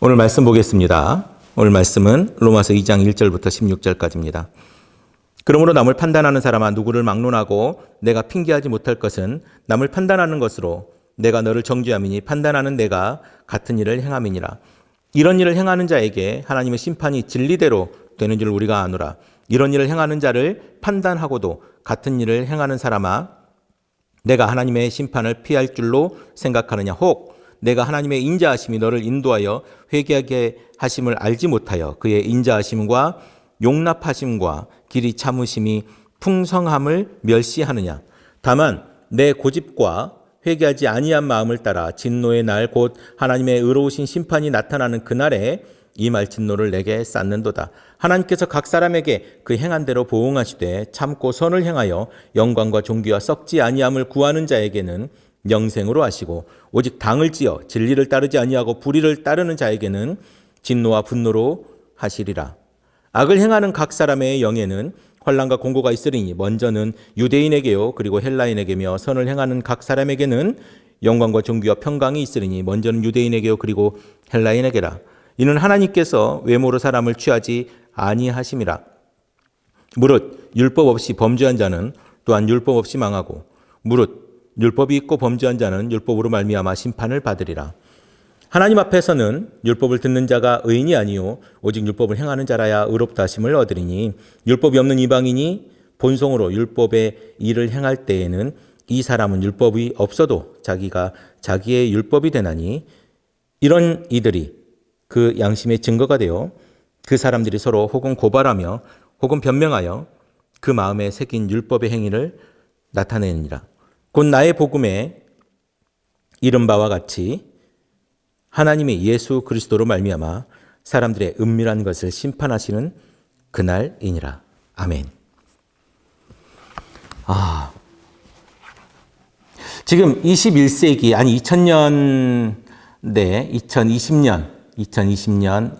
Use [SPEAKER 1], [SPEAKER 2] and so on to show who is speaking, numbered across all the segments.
[SPEAKER 1] 오늘 말씀 보겠습니다. 오늘 말씀은 로마서 2장 1절부터 16절까지입니다. 그러므로 남을 판단하는 사람아 누구를 막론하고 내가 핑계하지 못할 것은 남을 판단하는 것으로 내가 너를 정죄함이니 판단하는 내가 같은 일을 행함이니라. 이런 일을 행하는 자에게 하나님의 심판이 진리대로 되는 줄 우리가 아노라. 이런 일을 행하는 자를 판단하고도 같은 일을 행하는 사람아 내가 하나님의 심판을 피할 줄로 생각하느냐. 혹 내가 하나님의 인자하심이 너를 인도하여 회개하게 하심을 알지 못하여 그의 인자하심과 용납하심과 길이 참으심이 풍성함을 멸시하느냐. 다만 내 고집과 회개하지 아니한 마음을 따라 진노의 날 곧 하나님의 의로우신 심판이 나타나는 그날에 이 말 진노를 내게 쌓는도다. 하나님께서 각 사람에게 그 행한 대로 보응하시되 참고 선을 행하여 영광과 존귀와 썩지 아니함을 구하는 자에게는 영생으로 하시고 오직 당을 지어 진리를 따르지 아니하고 불의를 따르는 자에게는 진노와 분노로 하시리라. 악을 행하는 각 사람의 영에는 환난과 공고가 있으리니 먼저는 유대인에게요 그리고 헬라인에게며 선을 행하는 각 사람에게는 영광과 존귀와 평강이 있으리니 먼저는 유대인에게요 그리고 헬라인에게라. 이는 하나님께서 외모로 사람을 취하지 아니하심이라. 무릇 율법 없이 범죄한 자는 또한 율법 없이 망하고 무릇 율법이 있고 범죄한 자는 율법으로 말미암아 심판을 받으리라. 하나님 앞에서는 율법을 듣는 자가 의인이 아니요 오직 율법을 행하는 자라야 의롭다 하심을 얻으리니 율법이 없는 이방인이 본성으로 율법의 일을 행할 때에는 이 사람은 율법이 없어도 자기가 자기의 율법이 되나니 이런 이들이 그 양심의 증거가 되어 그 사람들이 서로 혹은 고발하며 혹은 변명하여 그 마음에 새긴 율법의 행위를 나타내느니라. 곧 나의 복음에 이른 바와 같이 하나님의 예수 그리스도로 말미암아 사람들의 은밀한 것을 심판하시는 그날이니라. 아멘. 지금 21세기 아니 2000년대 2020년 2019년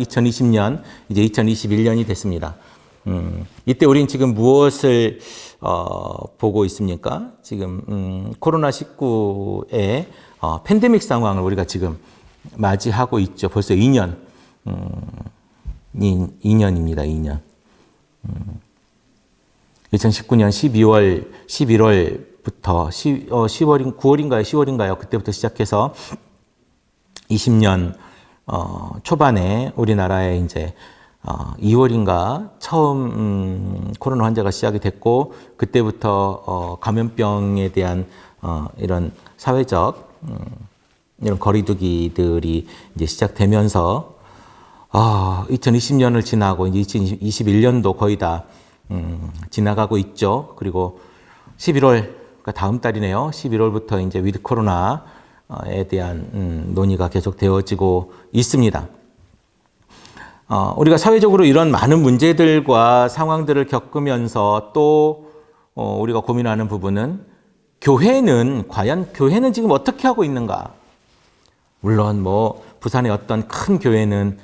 [SPEAKER 1] 2020년 이제 2021년이 됐습니다. 이때 우린 지금 무엇을 보고 있습니까? 지금 코로나19의 팬데믹 상황을 우리가 지금 맞이하고 있죠. 벌써 2년입니다. 2년. 2019년 11월부터 9월인가요? 10월인가요? 그때부터 시작해서 20년 초반에 우리나라에 이제 2월인가 처음 코로나 환자가 시작이 됐고 그때부터 감염병에 대한 이런 사회적 이런 거리두기들이 이제 시작되면서 2020년을 지나고 이제 2021년도 거의 다 지나가고 있죠. 그리고 11월 그러니까 다음 달이네요. 11월부터 이제 위드 코로나에 대한 논의가 계속 되어지고 있습니다. 우리가 사회적으로 이런 많은 문제들과 상황들을 겪으면서 또 우리가 고민하는 부분은 과연 교회는 지금 어떻게 하고 있는가? 물론 부산의 어떤 큰 교회는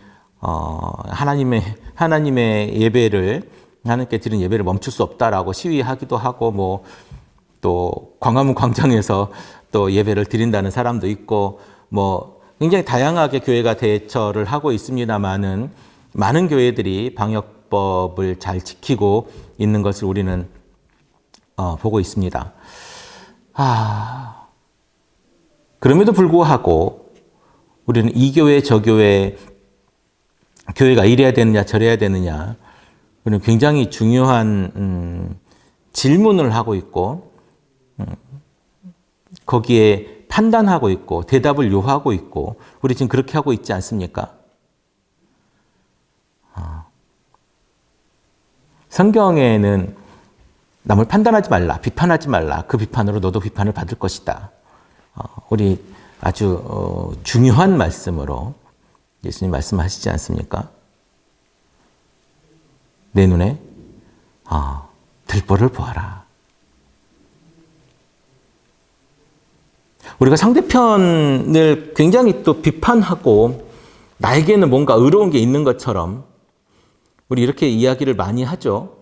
[SPEAKER 1] 하나님의 예배를 하나님께 드린 예배를 멈출 수 없다라고 시위하기도 하고 또 광화문 광장에서 또 예배를 드린다는 사람도 있고 굉장히 다양하게 교회가 대처를 하고 있습니다만은 많은 교회들이 방역법을 잘 지키고 있는 것을 우리는 보고 있습니다. 그럼에도 불구하고 우리는 이 교회 저 교회 교회가 이래야 되느냐 저래야 되느냐 우리는 굉장히 중요한 질문을 하고 있고 거기에 판단하고 있고 대답을 요하고 있고 우리 지금 그렇게 하고 있지 않습니까? 성경에는 남을 판단하지 말라, 비판하지 말라. 그 비판으로 너도 비판을 받을 것이다. 우리 아주 중요한 말씀으로 예수님 말씀하시지 않습니까? 내 눈에 들보를 보아라. 우리가 상대편을 굉장히 또 비판하고 나에게는 뭔가 의로운 게 있는 것처럼 우리 이렇게 이야기를 많이 하죠.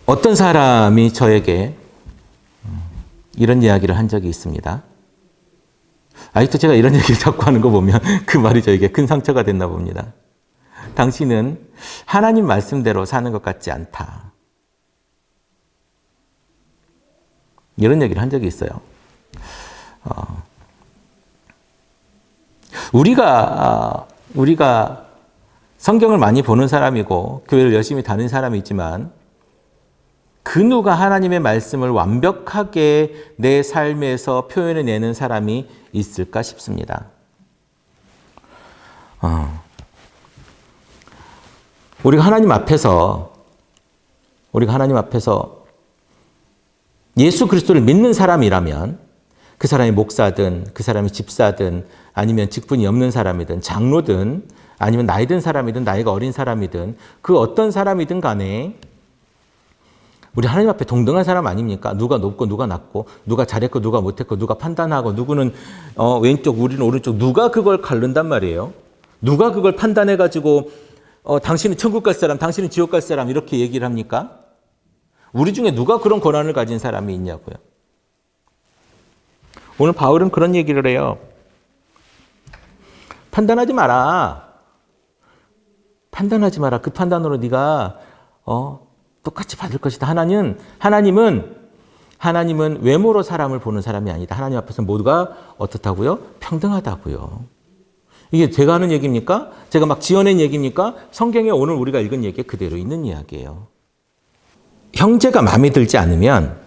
[SPEAKER 1] 어떤 사람이 저에게 이런 이야기를 한 적이 있습니다. 아직도 제가 이런 얘기를 자꾸 하는 거 보면 그 말이 저에게 큰 상처가 됐나 봅니다. 당신은 하나님 말씀대로 사는 것 같지 않다. 이런 얘기를 한 적이 있어요. 우리가 성경을 많이 보는 사람이고 교회를 열심히 다니는 사람이지만 그 누가 하나님의 말씀을 완벽하게 내 삶에서 표현해내는 사람이 있을까 싶습니다. 우리가 하나님 앞에서 예수 그리스도를 믿는 사람이라면 그 사람이 목사든 그 사람이 집사든 아니면 직분이 없는 사람이든 장로든 아니면 나이 든 사람이든 나이가 어린 사람이든 그 어떤 사람이든 간에 우리 하나님 앞에 동등한 사람 아닙니까? 누가 높고 누가 낮고 누가 잘했고 누가 못했고 누가 판단하고 누구는 왼쪽 우리는 오른쪽 누가 그걸 가른단 말이에요. 누가 그걸 판단해가지고 당신은 천국 갈 사람 당신은 지옥 갈 사람 이렇게 얘기를 합니까? 우리 중에 누가 그런 권한을 가진 사람이 있냐고요. 오늘 바울은 그런 얘기를 해요. 판단하지 마라. 판단하지 마라. 그 판단으로 네가 똑같이 받을 것이다. 하나님은 외모로 사람을 보는 사람이 아니다. 하나님 앞에서 모두가 어떻다고요? 평등하다고요. 이게 제가 하는 얘기입니까? 제가 막 지어낸 얘기입니까? 성경에 오늘 우리가 읽은 얘기 그대로 있는 이야기예요. 형제가 마음에 들지 않으면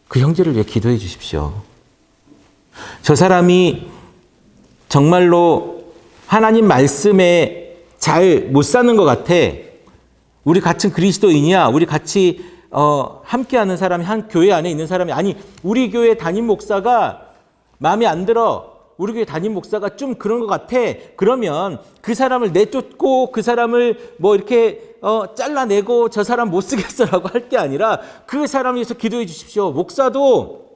[SPEAKER 1] 그 형제를 위해 기도해 주십시오. 저 사람이 정말로 하나님 말씀에 잘 못 사는 것 같아. 우리 같은 그리스도인이야. 우리 같이 함께하는 사람이 한 교회 안에 있는 사람이 아니 우리 교회 담임 목사가 마음에 안 들어. 우리 교회 담임 목사가 좀 그런 것 같아. 그러면 그 사람을 내쫓고 그 사람을 뭐 이렇게 잘라내고 저 사람 못 쓰겠어라고 할 게 아니라 그 사람을 위해서 기도해 주십시오. 목사도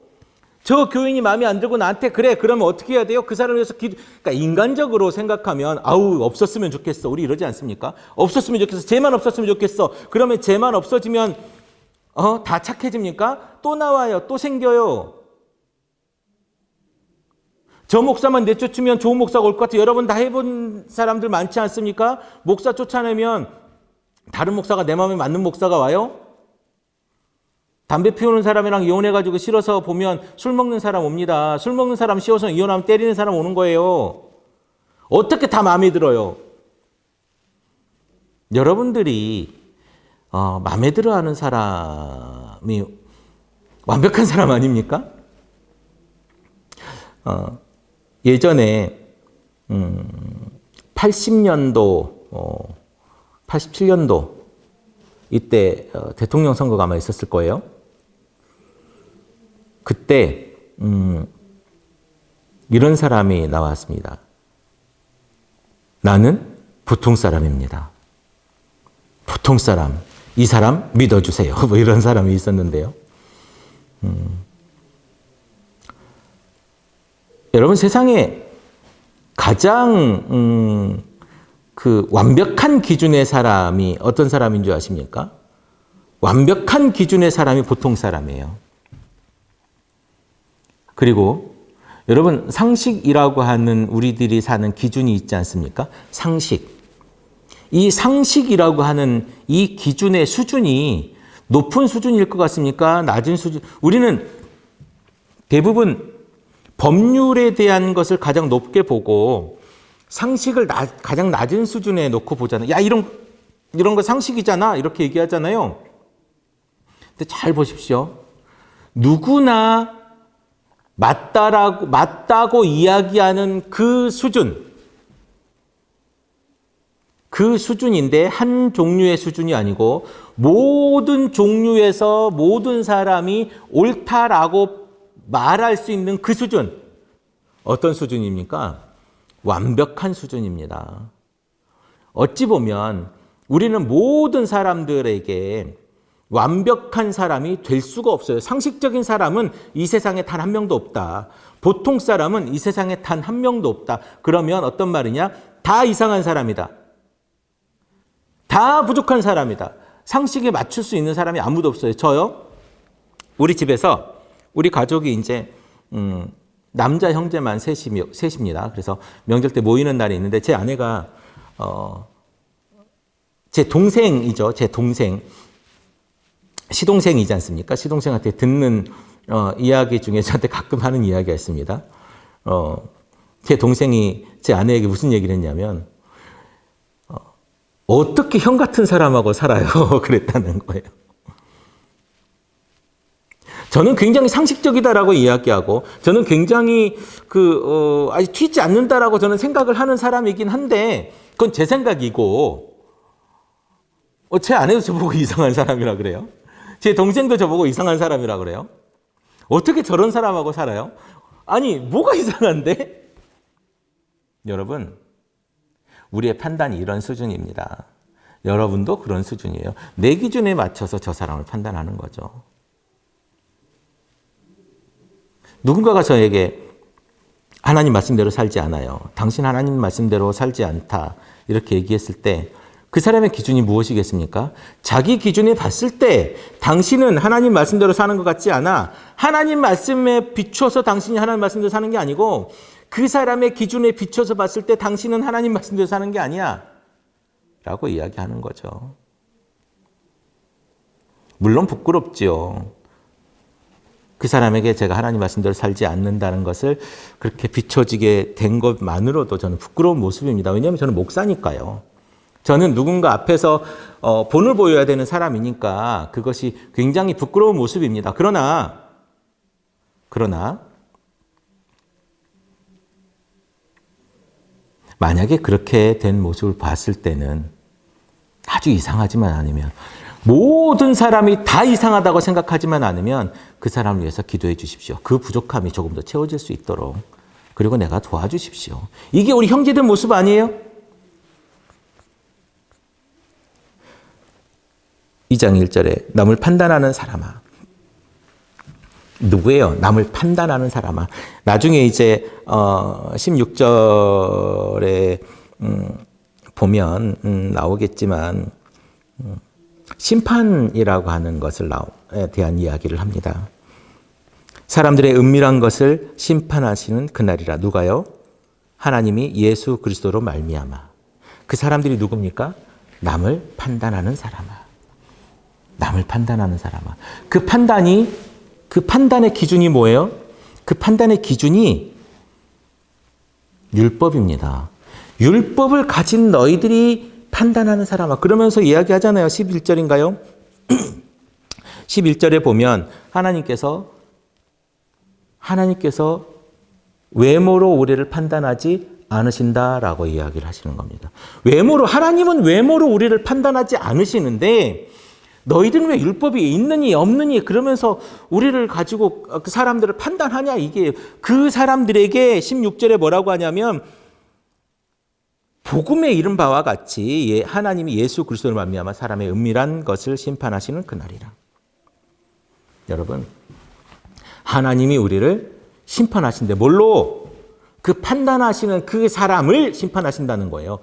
[SPEAKER 1] 저 교인이 마음에 안 들고 나한테 그래 그러면 어떻게 해야 돼요? 그 사람을 위해서 그러니까 인간적으로 생각하면 없었으면 좋겠어. 우리 이러지 않습니까? 없었으면 좋겠어. 쟤만 없었으면 좋겠어. 그러면 쟤만 없어지면 다 착해집니까? 또 나와요. 또 생겨요. 저 목사만 내쫓으면 좋은 목사가 올 것 같아요. 여러분 다 해본 사람들 많지 않습니까? 목사 쫓아내면 다른 목사가 내 마음에 맞는 목사가 와요? 담배 피우는 사람이랑 이혼해가지고 싫어서 보면 술 먹는 사람 옵니다. 술 먹는 사람 싫어서 이혼하면 때리는 사람 오는 거예요. 어떻게 다 마음에 들어요? 여러분들이 마음에 들어하는 사람이 완벽한 사람 아닙니까? 예전에 80년도, 87년도 이때 대통령 선거가 아마 있었을 거예요. 그때 이런 사람이 나왔습니다. 나는 보통 사람입니다. 보통 사람, 이 사람 믿어주세요. 뭐 이런 사람이 있었는데요. 여러분 세상에 가장 그 완벽한 기준의 사람이 어떤 사람인 줄 아십니까? 완벽한 기준의 사람이 보통 사람이에요. 그리고 여러분 상식이라고 하는 우리들이 사는 기준이 있지 않습니까? 상식. 이 상식이라고 하는 이 기준의 수준이 높은 수준일 것 같습니까? 낮은 수준. 우리는 대부분 법률에 대한 것을 가장 높게 보고 상식을 가장 낮은 수준에 놓고 보잖아요. 야, 이런 거 상식이잖아. 이렇게 얘기하잖아요. 근데 잘 보십시오. 누구나 맞다고 이야기하는 그 수준인데 한 종류의 수준이 아니고 모든 종류에서 모든 사람이 옳다라고 말할 수 있는 그 수준. 어떤 수준입니까? 완벽한 수준입니다. 어찌 보면 우리는 모든 사람들에게 완벽한 사람이 될 수가 없어요. 상식적인 사람은 이 세상에 단 한 명도 없다. 보통 사람은 이 세상에 단 한 명도 없다. 그러면 어떤 말이냐? 다 이상한 사람이다. 다 부족한 사람이다. 상식에 맞출 수 있는 사람이 아무도 없어요. 저요? 우리 집에서 우리 가족이 이제 남자 형제만 셋입니다. 그래서 명절 때 모이는 날이 있는데 제 아내가 제 동생이죠. 제 동생 시동생이지 않습니까? 시동생한테 듣는 이야기 중에 저한테 가끔 하는 이야기가 있습니다. 제 동생이 제 아내에게 무슨 얘기를 했냐면 어떻게 형 같은 사람하고 살아요? 그랬다는 거예요. 저는 굉장히 상식적이다라고 이야기하고 저는 굉장히 아직 튀지 않는다라고 저는 생각을 하는 사람이긴 한데 그건 제 생각이고 제 아내도 저보고 이상한 사람이라 그래요. 제 동생도 저보고 이상한 사람이라 그래요. 어떻게 저런 사람하고 살아요? 아니 뭐가 이상한데? 여러분 우리의 판단이 이런 수준입니다. 여러분도 그런 수준이에요. 내 기준에 맞춰서 저 사람을 판단하는 거죠. 누군가가 저에게 하나님 말씀대로 살지 않아요. 당신 하나님 말씀대로 살지 않다. 이렇게 얘기했을 때 그 사람의 기준이 무엇이겠습니까? 자기 기준에 봤을 때 당신은 하나님 말씀대로 사는 것 같지 않아. 하나님 말씀에 비춰서 당신이 하나님 말씀대로 사는 게 아니고 그 사람의 기준에 비춰서 봤을 때 당신은 하나님 말씀대로 사는 게 아니야. 라고 이야기하는 거죠. 물론 부끄럽지요. 그 사람에게 제가 하나님 말씀대로 살지 않는다는 것을 그렇게 비춰지게 된 것만으로도 저는 부끄러운 모습입니다. 왜냐하면 저는 목사니까요. 저는 누군가 앞에서 본을 보여야 되는 사람이니까 그것이 굉장히 부끄러운 모습입니다. 그러나 만약에 그렇게 된 모습을 봤을 때는 아주 이상하지만 않으면 모든 사람이 다 이상하다고 생각하지만 않으면 그 사람을 위해서 기도해 주십시오. 그 부족함이 조금 더 채워질 수 있도록. 그리고 내가 도와주십시오. 이게 우리 형제들 모습 아니에요? 2장 1절에 남을 판단하는 사람아. 누구예요? 남을 판단하는 사람아. 나중에 이제 16절에 보면 나오겠지만 심판이라고 하는 것에 대한 이야기를 합니다. 사람들의 은밀한 것을 심판하시는 그날이라. 누가요? 하나님이 예수 그리스도로 말미암아. 그 사람들이 누굽니까? 남을 판단하는 사람아. 남을 판단하는 사람아. 그 판단의 기준이 뭐예요? 그 판단의 기준이 율법입니다. 율법을 가진 너희들이 판단하는 사람아. 그러면서 이야기하잖아요. 11절인가요? 11절에 보면 하나님께서 외모로 우리를 판단하지 않으신다라고 이야기를 하시는 겁니다. 하나님은 외모로 우리를 판단하지 않으시는데 너희들은 왜 율법이 있느니 없느니 그러면서 우리를 가지고 그 사람들을 판단하냐 이게 그 사람들에게 16절에 뭐라고 하냐면 복음에 이른 바와 같이 하나님이 예수 그리스도를 말미암아 사람의 은밀한 것을 심판하시는 그날이라. 여러분 하나님이 우리를 심판하신데 뭘로? 그 판단하시는 그 사람을 심판하신다는 거예요.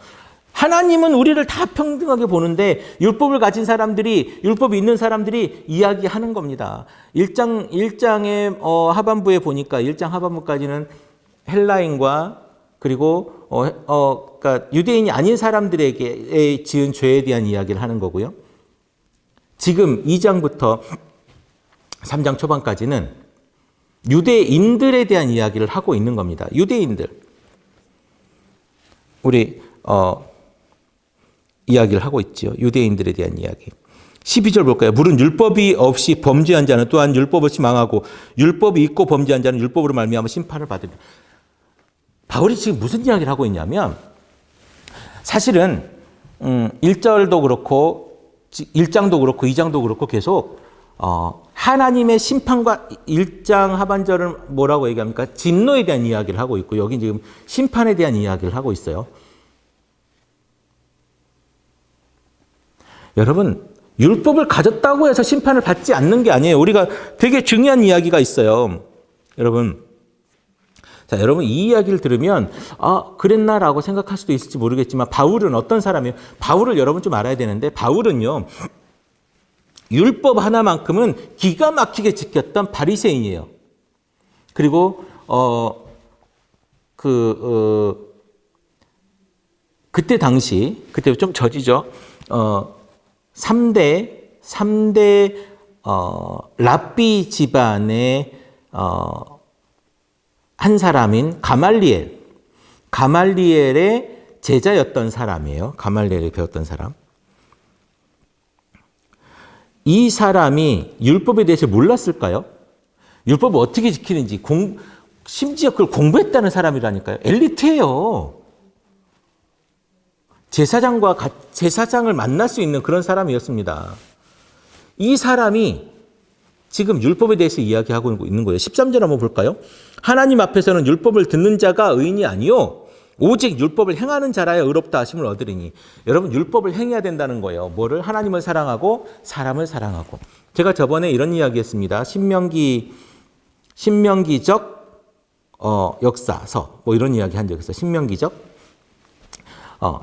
[SPEAKER 1] 하나님은 우리를 다 평등하게 보는데 율법을 가진 사람들이 율법이 있는 사람들이 이야기하는 겁니다. 1장의 하반부에 보니까 1장 하반부까지는 헬라인과 그리고 그러니까 유대인이 아닌 사람들에게 지은 죄에 대한 이야기를 하는 거고요. 지금 2장부터 3장 초반까지는 유대인들에 대한 이야기를 하고 있는 겁니다. 유대인들. 우리 이야기를 하고 있죠. 유대인들에 대한 이야기. 12절 볼까요? 물은 율법이 없이 범죄한 자는 또한 율법 없이 망하고 율법이 있고 범죄한 자는 율법으로 말미암아 심판을 받으리라. 바울이 지금 무슨 이야기를 하고 있냐면 사실은 1절도 그렇고 1장도 그렇고 2장도 그렇고 계속 하나님의 심판과 1장 하반절은 뭐라고 얘기합니까? 진노에 대한 이야기를 하고 있고 여기 지금 심판에 대한 이야기를 하고 있어요. 여러분 율법을 가졌다고 해서 심판을 받지 않는 게 아니에요. 우리가 되게 중요한 이야기가 있어요. 여러분 이 이야기를 들으면 그랬나라고 생각할 수도 있을지 모르겠지만 바울은 어떤 사람이에요? 바울을 여러분 좀 알아야 되는데 바울은요. 율법 하나만큼은 기가 막히게 지켰던 바리새인이에요. 그리고 그때 당시 그때 좀 저지죠. 3대 랍비 집안의 한 사람인 가말리엘의 제자였던 사람이에요. 가말리엘이 배웠던 사람. 이 사람이 율법에 대해서 몰랐을까요? 율법을 어떻게 지키는지 심지어 그걸 공부했다는 사람이라니까요. 엘리트예요. 제사장을 만날 수 있는 그런 사람이었습니다. 이 사람이 지금 율법에 대해서 이야기하고 있는 거예요. 13절 한번 볼까요? 하나님 앞에서는 율법을 듣는 자가 의인이 아니요 오직 율법을 행하는 자라야 의롭다 하심을 얻으리니. 여러분, 율법을 행해야 된다는 거예요. 뭐를? 하나님을 사랑하고 사람을 사랑하고. 제가 저번에 이런 이야기 했습니다. 신명기적 역사서 뭐 이런 이야기 한 적 있어요. 신명기적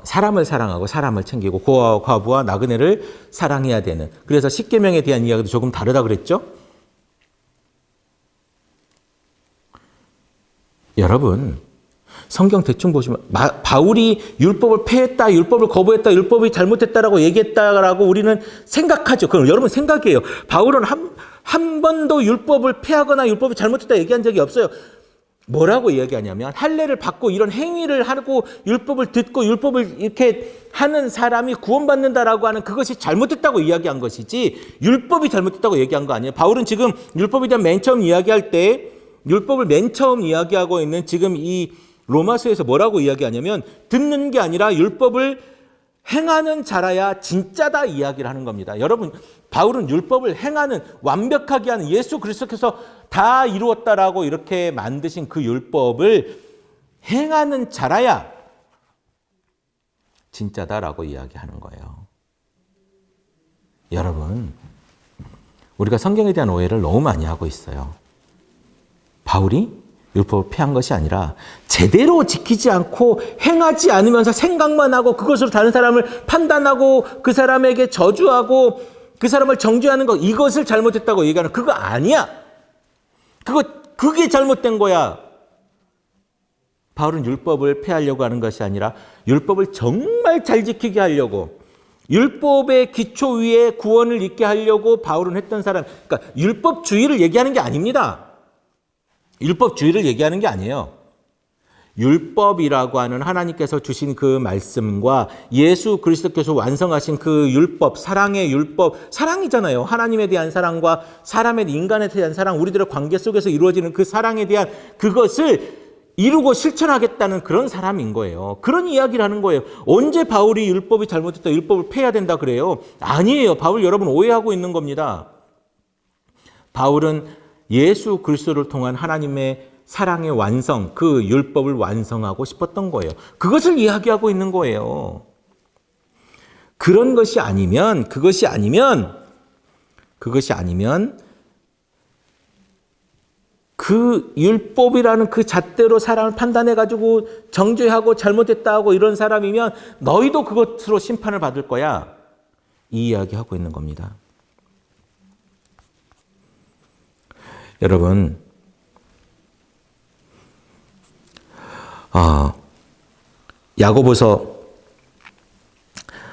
[SPEAKER 1] 사람을 사랑하고 사람을 챙기고 고아와 과부와 나그네를 사랑해야 되는. 그래서 십계명에 대한 이야기도 조금 다르다 그랬죠. 여러분, 성경 대충 보시면 바울이 율법을 폐했다, 율법을 거부했다, 율법이 잘못했다라고 얘기했다라고 우리는 생각하죠. 그럼 여러분 생각이에요. 바울은 한 번도 율법을 폐하거나 율법이 잘못했다 얘기한 적이 없어요. 뭐라고 이야기하냐면 할례를 받고 이런 행위를 하고 율법을 듣고 율법을 이렇게 하는 사람이 구원받는다라고 하는 그것이 잘못됐다고 이야기한 것이지 율법이 잘못됐다고 얘기한 거 아니에요. 바울은 지금 율법에 대한 맨 처음 이야기할 때 율법을 맨 처음 이야기하고 있는 지금 이 로마서에서 뭐라고 이야기하냐면 듣는 게 아니라 율법을 행하는 자라야 진짜다 이야기를 하는 겁니다. 여러분, 바울은 율법을 행하는, 완벽하게 하는 예수 그리스도께서 다 이루었다라고 이렇게 만드신 그 율법을 행하는 자라야 진짜다라고 이야기하는 거예요. 여러분, 우리가 성경에 대한 오해를 너무 많이 하고 있어요. 바울이 율법을 폐한 것이 아니라 제대로 지키지 않고 행하지 않으면서 생각만 하고 그것으로 다른 사람을 판단하고 그 사람에게 저주하고 그 사람을 정죄하는 것, 이것을 잘못했다고 얘기하는 그거 아니야. 그게 잘못된 거야. 바울은 율법을 폐하려고 하는 것이 아니라 율법을 정말 잘 지키게 하려고, 율법의 기초 위에 구원을 있게 하려고 바울은 했던 사람. 그러니까 율법주의를 얘기하는 게 아닙니다. 율법주의를 얘기하는 게 아니에요. 율법이라고 하는 하나님께서 주신 그 말씀과 예수 그리스도께서 완성하신 그 율법, 사랑의 율법, 사랑이잖아요. 하나님에 대한 사랑과 사람의 인간에 대한 사랑, 우리들의 관계 속에서 이루어지는 그 사랑에 대한 그것을 이루고 실천하겠다는 그런 사람인 거예요. 그런 이야기를 하는 거예요. 언제 바울이 율법이 잘못했다, 율법을 폐해야 된다 그래요? 아니에요. 바울 여러분 오해하고 있는 겁니다. 바울은 예수 그리스도를 통한 하나님의 사랑의 완성, 그 율법을 완성하고 싶었던 거예요. 그것을 이야기하고 있는 거예요. 그런 것이 아니면 그 율법이라는 그 잣대로 사람을 판단해가지고 정죄하고 잘못했다 하고 이런 사람이면 너희도 그것으로 심판을 받을 거야. 이 이야기하고 있는 겁니다. 여러분, 야고보서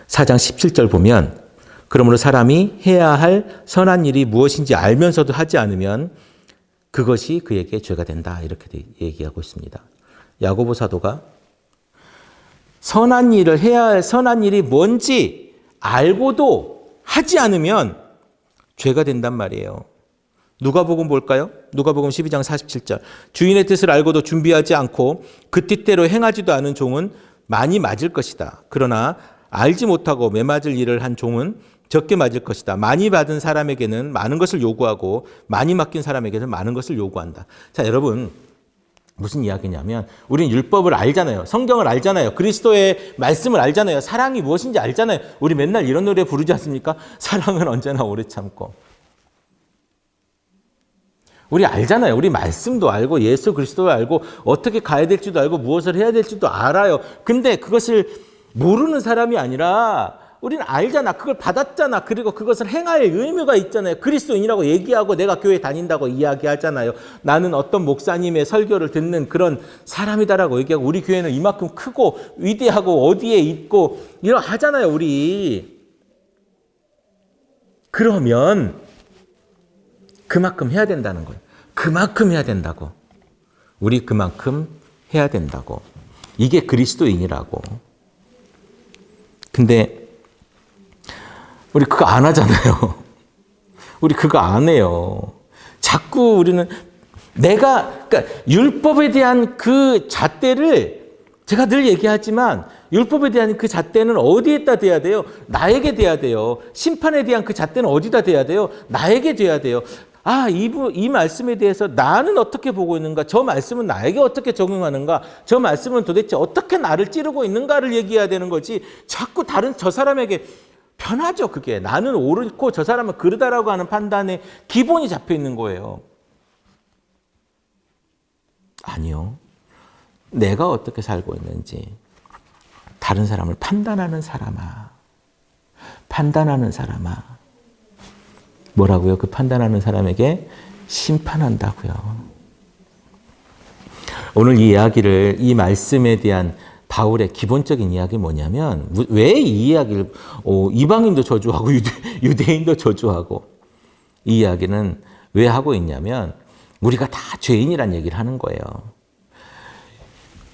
[SPEAKER 1] 4장 17절 보면 그러므로 사람이 해야 할 선한 일이 무엇인지 알면서도 하지 않으면 그것이 그에게 죄가 된다. 이렇게 얘기하고 있습니다. 야고보 사도가 선한 일을 해야 할 선한 일이 뭔지 알고도 하지 않으면 죄가 된단 말이에요. 누가복음 볼까요? 누가복음 12장 47절. 주인의 뜻을 알고도 준비하지 않고 그 뜻대로 행하지도 않은 종은 많이 맞을 것이다. 그러나 알지 못하고 매맞을 일을 한 종은 적게 맞을 것이다. 많이 받은 사람에게는 많은 것을 요구하고 많이 맡긴 사람에게는 많은 것을 요구한다. 자, 여러분, 무슨 이야기냐면 우리는 율법을 알잖아요. 성경을 알잖아요. 그리스도의 말씀을 알잖아요. 사랑이 무엇인지 알잖아요. 우리 맨날 이런 노래 부르지 않습니까? 사랑은 언제나 오래 참고. 우리 알잖아요. 우리 말씀도 알고 예수 그리스도를 알고 어떻게 가야 될지도 알고 무엇을 해야 될지도 알아요. 근데 그것을 모르는 사람이 아니라 우리는 알잖아. 그걸 받았잖아. 그리고 그것을 행할 의무가 있잖아요. 그리스도인이라고 얘기하고 내가 교회 다닌다고 이야기하잖아요. 나는 어떤 목사님의 설교를 듣는 그런 사람이다라고 얘기하고 우리 교회는 이만큼 크고 위대하고 어디에 있고 이런 하잖아요. 우리. 그러면 그만큼 해야 된다는 거예요. 그만큼 해야 된다고. 우리 그만큼 해야 된다고. 이게 그리스도인이라고. 근데 우리 그거 안 하잖아요. 우리 그거 안 해요. 자꾸 우리는 그러니까 율법에 대한 그 잣대를 제가 늘 얘기하지만 율법에 대한 그 잣대는 어디에다 대야 돼요? 나에게 대야 돼요. 심판에 대한 그 잣대는 어디다 대야 돼요? 나에게 대야 돼요. 이 말씀에 대해서 나는 어떻게 보고 있는가? 저 말씀은 나에게 어떻게 적용하는가? 저 말씀은 도대체 어떻게 나를 찌르고 있는가를 얘기해야 되는 거지. 자꾸 다른 저 사람에게 편하죠, 그게. 나는 옳고 저 사람은 그르다라고 하는 판단에 기본이 잡혀 있는 거예요. 아니요. 내가 어떻게 살고 있는지 다른 사람을 판단하는 사람아. 판단하는 사람아. 뭐라고요? 그 판단하는 사람에게 심판한다고요. 오늘 이 이야기를, 이 말씀에 대한 바울의 기본적인 이야기 뭐냐면 왜 이 이야기를 이방인도 저주하고 유대인도 저주하고 이 이야기는 왜 하고 있냐면 우리가 다 죄인이란 얘기를 하는 거예요.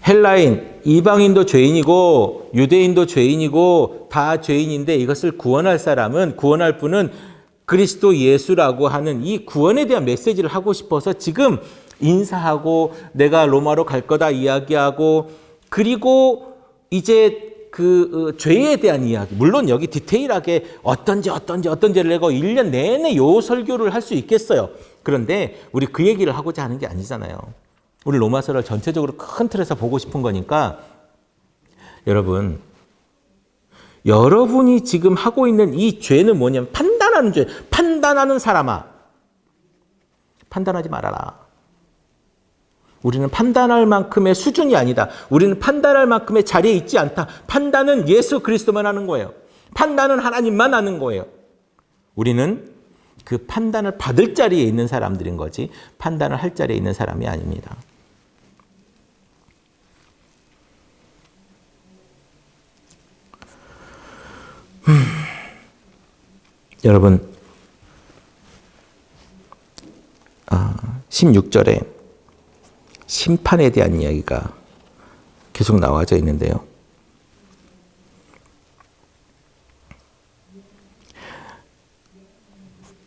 [SPEAKER 1] 헬라인, 이방인도 죄인이고 유대인도 죄인이고 다 죄인인데 이것을 구원할 사람은 구원할 분은 그리스도 예수라고 하는 이 구원에 대한 메시지를 하고 싶어서 지금 인사하고 내가 로마로 갈 거다 이야기하고 그리고 이제 그 죄에 대한 이야기, 물론 여기 디테일하게 어떤지를 내고 1년 내내 요 설교를 할 수 있겠어요. 그런데 우리 그 얘기를 하고자 하는 게 아니잖아요. 우리 로마서를 전체적으로 큰 틀에서 보고 싶은 거니까 여러분이 지금 하고 있는 이 죄는 뭐냐면 판단하는 죄, 판단하는 사람아. 판단하지 말아라. 우리는 판단할 만큼의 수준이 아니다. 우리는 판단할 만큼의 자리에 있지 않다. 판단은 예수 그리스도만 하는 거예요. 판단은 하나님만 하는 거예요. 우리는 그 판단을 받을 자리에 있는 사람들인 거지 판단을 할 자리에 있는 사람이 아닙니다. 여러분 16절에 심판에 대한 이야기가 계속 나와져 있는데요.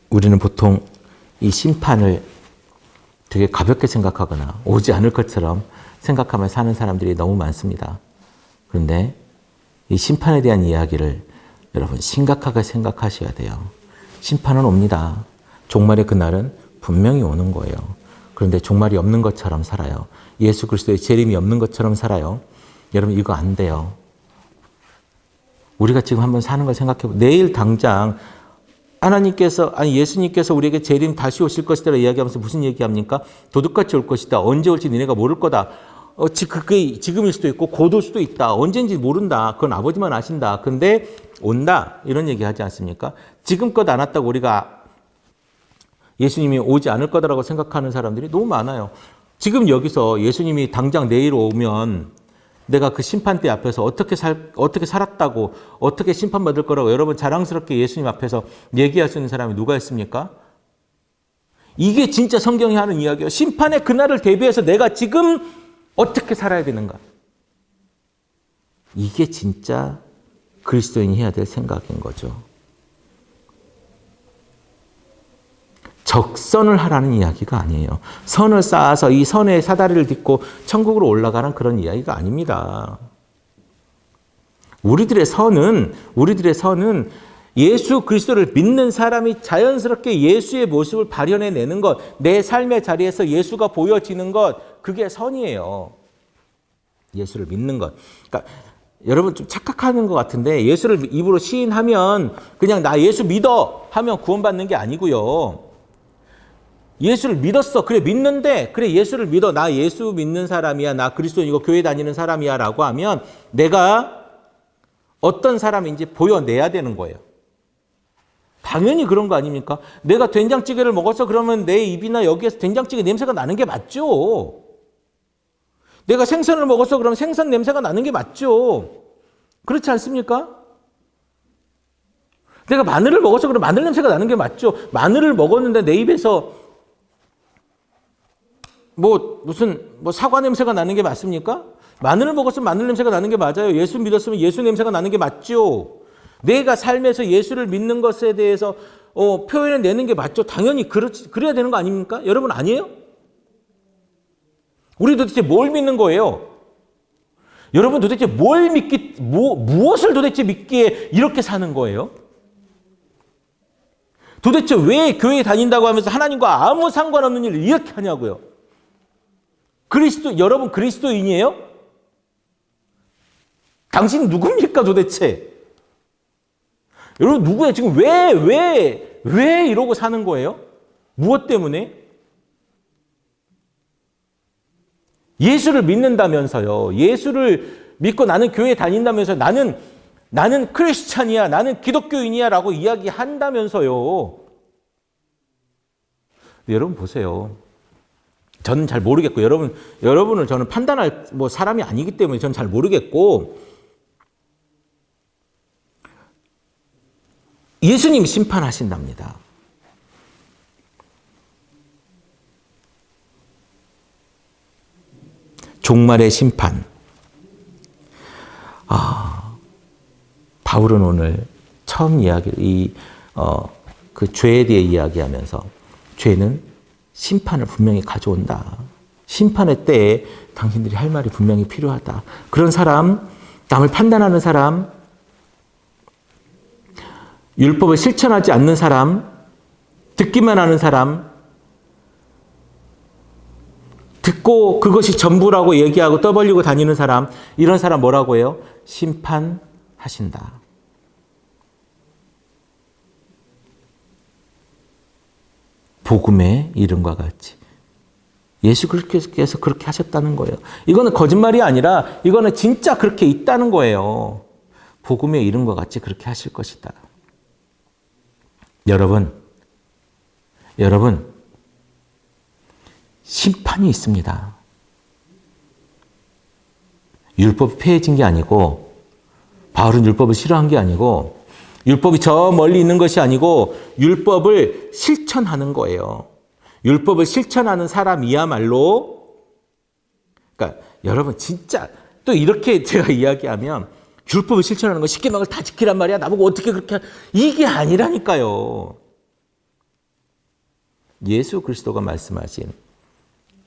[SPEAKER 1] 우리는 보통 이 심판을 되게 가볍게 생각하거나 오지 않을 것처럼 생각하며 사는 사람들이 너무 많습니다. 그런데 이 심판에 대한 이야기를 여러분 심각하게 생각하셔야 돼요. 심판은 옵니다. 종말의 그날은 분명히 오는 거예요. 그런데 종말이 없는 것처럼 살아요. 예수 그리스도의 재림이 없는 것처럼 살아요. 여러분 이거 안 돼요. 우리가 지금 한번 사는 걸 생각해 보세요. 내일 당장 예수님께서 우리에게 재림 다시 오실 것이다 이야기하면서 무슨 얘기합니까? 도둑같이 올 것이다. 언제 올지 니네가 모를 거다. 그게 지금일 수도 있고 곧 올 수도 있다. 언제인지 모른다. 그건 아버지만 아신다. 근데 온다. 이런 얘기 하지 않습니까? 지금껏 안 왔다고 우리가 예수님이 오지 않을 거다라고 생각하는 사람들이 너무 많아요. 지금 여기서 예수님이 당장 내일 오면 내가 그 심판대 앞에서 어떻게 살았다고 어떻게 심판받을 거라고 여러분 자랑스럽게 예수님 앞에서 얘기할 수 있는 사람이 누가 있습니까? 이게 진짜 성경이 하는 이야기예요. 심판의 그날을 대비해서 내가 지금 어떻게 살아야 되는가? 이게 진짜 그리스도인이 해야 될 생각인 거죠. 적선을 하라는 이야기가 아니에요. 선을 쌓아서 이 선의 사다리를 딛고 천국으로 올라가는 그런 이야기가 아닙니다. 우리들의 선은 예수 그리스도를 믿는 사람이 자연스럽게 예수의 모습을 발현해내는 것, 내 삶의 자리에서 예수가 보여지는 것, 그게 선이에요. 예수를 믿는 것. 그러니까 여러분 좀 착각하는 것 같은데 예수를 입으로 시인하면 그냥 나 예수 믿어 하면 구원받는 게 아니고요. 예수를 믿었어. 그래 믿는데 그래 예수를 믿어. 나 예수 믿는 사람이야. 나 그리스도인이고 교회 다니는 사람이야 라고 하면 내가 어떤 사람인지 보여내야 되는 거예요. 당연히 그런 거 아닙니까? 내가 된장찌개를 먹어서 그러면 내 입이나 여기에서 된장찌개 냄새가 나는 게 맞죠. 내가 생선을 먹어서 그러면 생선 냄새가 나는 게 맞죠. 그렇지 않습니까? 내가 마늘을 먹어서 그러면 마늘 냄새가 나는 게 맞죠. 마늘을 먹었는데 내 입에서 무슨 사과 냄새가 나는 게 맞습니까? 마늘을 먹었으면 마늘 냄새가 나는 게 맞아요. 예수 믿었으면 예수 냄새가 나는 게 맞죠. 내가 삶에서 예수를 믿는 것에 대해서 표현해내는 게 맞죠. 당연히 그래야 되는 거 아닙니까? 여러분 아니에요? 우리 도대체 뭘 믿는 거예요? 여러분 도대체 무엇을 도대체 믿기에 이렇게 사는 거예요? 도대체 왜 교회에 다닌다고 하면서 하나님과 아무 상관없는 일을 이렇게 하냐고요? 여러분 그리스도인이에요? 당신 누굽니까 도대체? 여러분 누구예요? 지금 왜 이러고 사는 거예요? 무엇 때문에? 예수를 믿는다면서요. 예수를 믿고 나는 교회에 다닌다면서 나는 크리스찬이야, 나는 기독교인이야 라고 이야기한다면서요. 여러분 보세요. 저는 잘 모르겠고 여러분을 저는 판단할 사람이 아니기 때문에 저는 잘 모르겠고 예수님이 심판하신답니다. 종말의 심판. 바울은 오늘 처음 그 죄에 대해 이야기하면서 죄는 심판을 분명히 가져온다. 심판의 때에 당신들이 할 말이 분명히 필요하다. 그런 사람, 남을 판단하는 사람, 율법을 실천하지 않는 사람, 듣기만 하는 사람, 듣고 그것이 전부라고 얘기하고 떠벌리고 다니는 사람, 이런 사람 뭐라고 해요? 심판하신다. 복음의 이름과 같이. 예수께서 그렇게 하셨다는 거예요. 이거는 거짓말이 아니라 이거는 진짜 그렇게 있다는 거예요. 복음의 이름과 같이 그렇게 하실 것이다. 여러분, 심판이 있습니다. 율법이 폐해진 게 아니고, 바울은 율법을 싫어한 게 아니고, 율법이 저 멀리 있는 것이 아니고, 율법을 실천하는 거예요. 율법을 실천하는 사람이야말로, 그러니까 여러분 진짜 또 이렇게 제가 이야기하면, 율법을 실천하는 거 10계명을 다 지키란 말이야. 나보고 어떻게 그렇게 이게 아니라니까요. 예수 그리스도가 말씀하신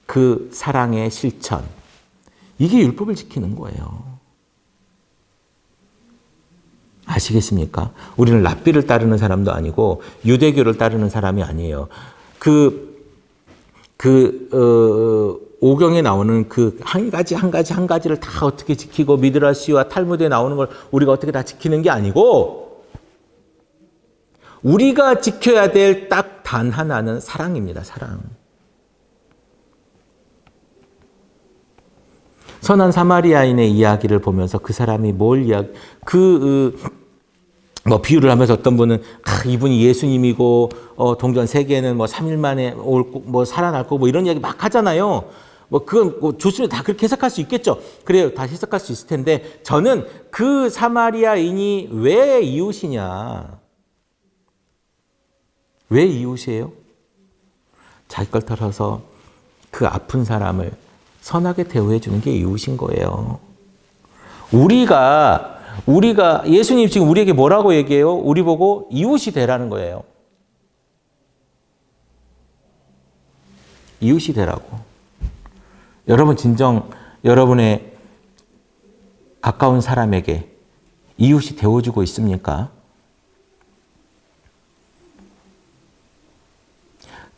[SPEAKER 1] 그 사랑의 실천, 이게 율법을 지키는 거예요. 아시겠습니까? 우리는 랍비를 따르는 사람도 아니고 유대교를 따르는 사람이 아니에요. 오경에 나오는 그 한 가지를 다 어떻게 지키고 미드라시와 탈무드에 나오는 걸 우리가 어떻게 다 지키는 게 아니고 우리가 지켜야 될 딱 단 하나는 사랑입니다. 사랑. 선한 사마리아인의 이야기를 보면서 그 사람이 비유를 하면서 어떤 분은 이분이 예수님이고 동전 3개는 3일 만에 살아날 거고 이런 이야기 막 하잖아요. 그건 좋습니다. 다 그렇게 해석할 수 있겠죠. 그래요. 다 해석할 수 있을 텐데 저는 그 사마리아인이 왜 이웃이냐? 왜 이웃이에요? 자기 걸 털어서 그 아픈 사람을 선하게 대우해 주는 게 이웃인 거예요. 우리가 예수님 지금 우리에게 뭐라고 얘기해요? 우리 보고 이웃이 되라는 거예요. 이웃이 되라고. 여러분 진정 여러분의 가까운 사람에게 이웃이 되어주고 있습니까?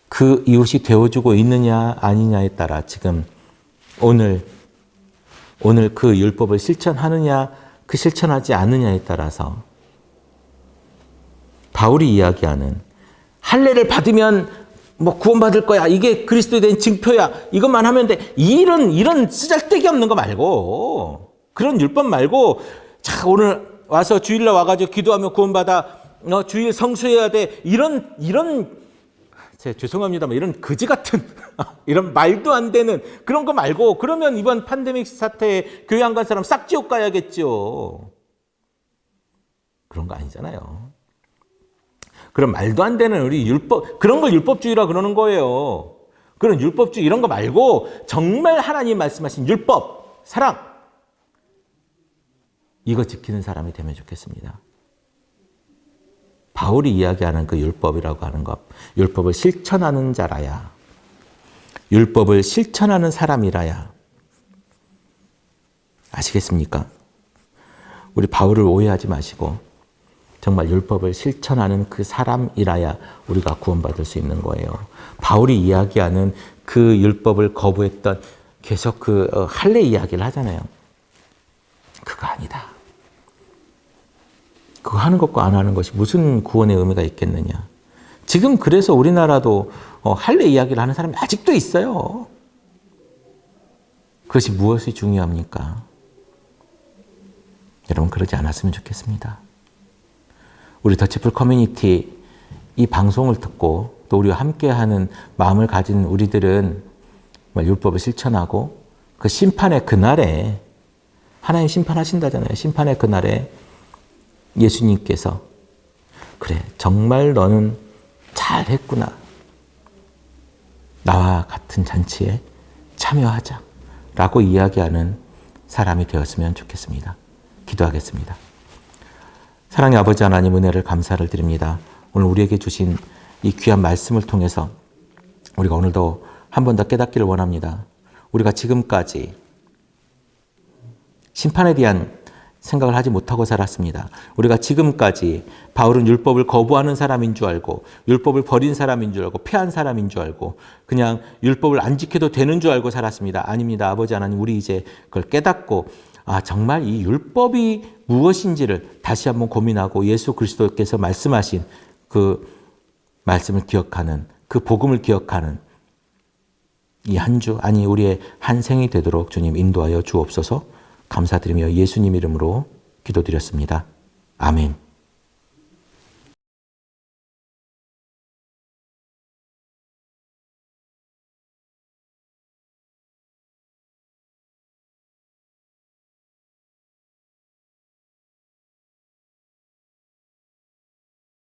[SPEAKER 1] 그 이웃이 되어주고 있느냐 아니냐에 따라 지금 오늘 그 율법을 실천하느냐 그 실천하지 않느냐에 따라서 바울이 이야기하는 할례를 받으면 구원받을 거야. 이게 그리스도에 대한 증표야. 이것만 하면 돼. 이런 쓰잘데기 없는 거 말고 그런 율법 말고 자 오늘 와서 주일날 와가지고 기도하며 구원받아 주일 성수해야 돼. 이런 죄송합니다만 이런 거지 같은 이런 말도 안 되는 그런 거 말고 그러면 이번 팬데믹 사태에 교회 안 간 사람 싹 지옥 가야겠죠. 그런 거 아니잖아요. 그런 말도 안 되는 우리 율법 그런 걸 율법주의라 그러는 거예요. 그런 율법주의 이런 거 말고 정말 하나님 말씀하신 율법, 사랑 이거 지키는 사람이 되면 좋겠습니다. 바울이 이야기하는 그 율법이라고 하는 것, 율법을 실천하는 자라야, 율법을 실천하는 사람이라야. 아시겠습니까? 우리 바울을 오해하지 마시고 정말 율법을 실천하는 그 사람이라야 우리가 구원받을 수 있는 거예요. 바울이 이야기하는 그 율법을 거부했던 계속 할례 이야기를 하잖아요. 그거 아니다. 그거 하는 것과 안 하는 것이 무슨 구원의 의미가 있겠느냐. 지금 그래서 우리나라도 할례 이야기를 하는 사람이 아직도 있어요. 그것이 무엇이 중요합니까? 여러분 그러지 않았으면 좋겠습니다. 우리 더치풀 커뮤니티 이 방송을 듣고 또 우리와 함께하는 마음을 가진 우리들은 율법을 실천하고 그 심판의 그날에 하나님 심판하신다잖아요. 심판의 그날에 예수님께서 그래 정말 너는 잘했구나. 나와 같은 잔치에 참여하자 라고 이야기하는 사람이 되었으면 좋겠습니다. 기도하겠습니다. 사랑의 아버지 하나님 은혜를 감사를 드립니다. 오늘 우리에게 주신 이 귀한 말씀을 통해서 우리가 오늘도 한 번 더 깨닫기를 원합니다. 우리가 지금까지 심판에 대한 생각을 하지 못하고 살았습니다. 우리가 지금까지 바울은 율법을 거부하는 사람인 줄 알고 율법을 버린 사람인 줄 알고 패한 사람인 줄 알고 그냥 율법을 안 지켜도 되는 줄 알고 살았습니다. 아닙니다. 아버지 하나님 우리 이제 그걸 깨닫고 정말 이 율법이 무엇인지를 다시 한번 고민하고 예수 그리스도께서 말씀하신 그 말씀을 기억하는 그 복음을 기억하는 이 한 주 아니 우리의 한 생이 되도록 주님 인도하여 주옵소서. 감사드리며 예수님 이름으로 기도드렸습니다. 아멘.